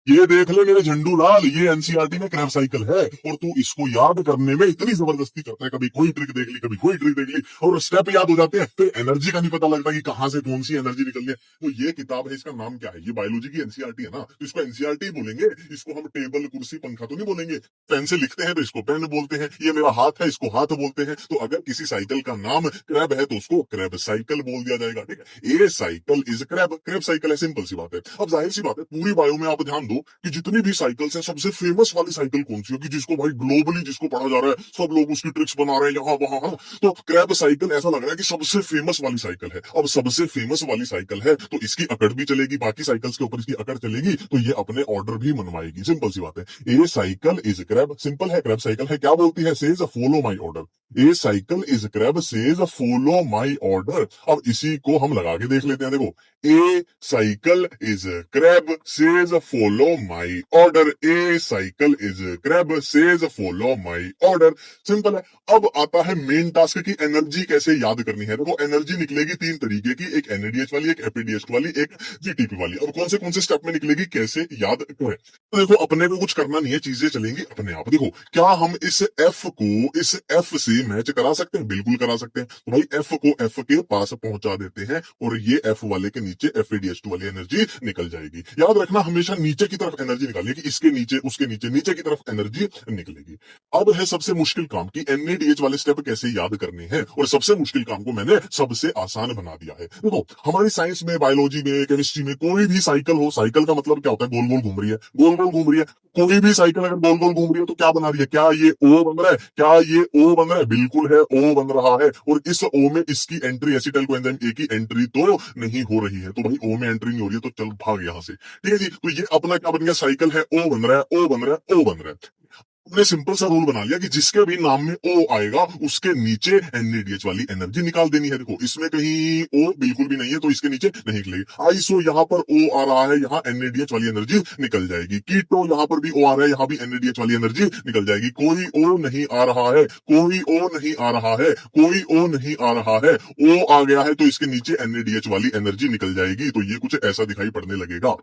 ये देख ले मेरे झंडू लाल, ये एनसीईआरटी में क्रैब साइकिल है और तू इसको याद करने में इतनी जबरदस्ती करता है, कभी कोई ट्रिक देख ली कभी कोई ट्रिक देख ली और स्टेप याद हो जाते हैं, फिर एनर्जी का नहीं पता लगता कि कहां से कौन सी एनर्जी निकल है। तो ये किताब है, इसका नाम क्या है? ये बायोलॉजी की एनसीईआरटी है ना, तो इसको एनसीईआरटी बोलेंगे। इसको हम टेबल कुर्सी पंखा तो नहीं बोलेंगे। पेन से लिखते हैं तो इसको पेन बोलते हैं, ये मेरा हाथ है इसको हाथ बोलते हैं। तो अगर किसी साइकिल का नाम क्रैब है तो उसको क्रैब साइकिल बोल दिया जाएगा, ठीक है। A cycle is crab, crab cycle है, सिंपल सी बात है। अब जाहिर सी बात है, पूरी बायो में आप ध्यान दो कि जितनी भी साइकिल्स हैं, सबसे फेमस वाली साइकिल कौन सी होगी, जिसको भाई ग्लोबली जिसको पढ़ा जा रहा है, सब लोग उसकी ट्रिक्स बना रहे हैं यहाँ वहां, हाँ। तो क्रैब साइकिल ऐसा लग रहा है कि सबसे फेमस वाली साइकिल है। अब सबसे फेमस वाली साइकिल है तो इसकी अकड़ भी चलेगी, बाकी साइकिल्स के ऊपर इसकी अकड़ चलेगी, तो ये अपने ऑर्डर भी मनवाएगी, सिंपल सी बात है। A cycle is crab, simple है, क्रैब साइकिल है। क्या बोलती है? Says follow my order. A cycle is crab says follow my order. अब इसी को हम लगा के देख लेते हैं, देखो। A cycle is crab says follow my order. A cycle is crab says follow my order, simple है। अब आता है मेन टास्क की एनर्जी कैसे याद करनी है। देखो एनर्जी निकलेगी तीन तरीके की, एक एनएडीएच वाली, एक एपीडीएच वाली, एक जीटीपी वाली। अब कौन से स्टेप में निकलेगी, कैसे याद करें? तो देखो अपने को कुछ करना नहीं है, चीजें चलेंगी अपने आप। देखो क्या हम इस एफ को इस एफ से मैच करा सकते हैं? बिल्कुल करा सकते हैं। तो भाई एफ को एफ के पास पहुंचा देते हैं और ये एफ वाले के नीचे एफएडीएच2 वाली एनर्जी निकल जाएगी। याद रखना हमेशा नीचे की तरफ एनर्जी निकालिए, इसके नीचे उसके नीचे नीचे की तरफ एनर्जी निकलेगी। अब है सबसे मुश्किल काम कि एनएडीएच वाले स्टेप कैसे याद करने हैं, और सबसे मुश्किल काम को मैंने सबसे आसान बना दिया है। देखो हमारी साइंस में, बायोलॉजी में, केमिस्ट्री में कोई भी साइकिल हो, साइकिल का मतलब क्या होता है? गोल गोल घूम रही है, गोल गोल घूम रही है। कोई भी साइकिल अगर गोल गोल घूम रही है तो क्या बना रही है? क्या ये ओ बन रहा है? क्या ये ओ बन रहा है? बिल्कुल है, ओ बन रहा है। और इस ओ में इसकी एंट्री, एसिटाइल कोएंजाइम ए की एंट्री तो नहीं हो रही है, तो भाई ओ में एंट्री नहीं हो रही है, तो चल भाग यहां से, ठीक है जी। तो ये अपना क्या बन गया? साइकिल है, ओ बन रहा है, ओ बन रहा है, ओ बन रहा है। हमने सिंपल सा रूल बना लिया कि जिसके भी नाम में ओ आएगा उसके नीचे एनएडीएच वाली एनर्जी निकाल देनी है। देखो इसमें कहीं ओ बिल्कुल भी नहीं है तो इसके नीचे नहीं निकलेगी। आइसो यहाँ पर ओ आ रहा है, यहाँ एनएडीएच वाली एनर्जी निकल जाएगी। कीटो यहाँ पर भी ओ आ रहा है, यहाँ भी एनएडीएच वाली एनर्जी निकल जाएगी। कोई ओ नहीं आ रहा है, कोई ओ नहीं आ रहा है, कोई ओ नहीं आ रहा है, ओ आ गया है तो इसके नीचे एनएडीएच वाली एनर्जी निकल जाएगी। तो ये कुछ ऐसा दिखाई पड़ने लगेगा।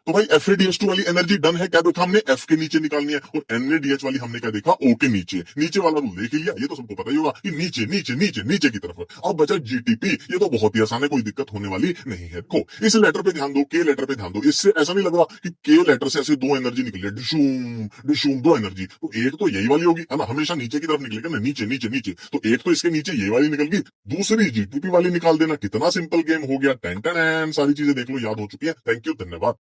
तो भाई एफएडीएच2 वाली एनर्जी डन है। क्या देखा हमने? एफ के नीचे निकालनी है। और एनएडीएच वाली हमने क्या देखा? ओ के नीचे। नीचे वाला रूल देख लिया, ये तो सबको पता ही होगा कि नीचे नीचे नीचे नीचे की तरफ। अब बचा जीटीपी, ये तो बहुत ही आसान है, कोई दिक्कत होने वाली नहीं है। देखो इस लेटर पे ध्यान दो, के लेटर पे ध्यान दो। इससे ऐसा नहीं लग रहा कि के लेटर से ऐसे दो एनर्जी निकली है, डिशूम डिशूम, दो एनर्जी। तो एक तो यही वाली होगी, है ना, हमेशा नीचे की तरफ निकलेगा ना, नीचे नीचे नीचे। तो एक तो इसके नीचे ये वाली निकल गई, दूसरी जीटीपी वाली निकाल देना। कितना सिंपल गेम हो गया, टेन टेन। सारी चीजें देख लो, याद हो चुकी है। थैंक यू, धन्यवाद।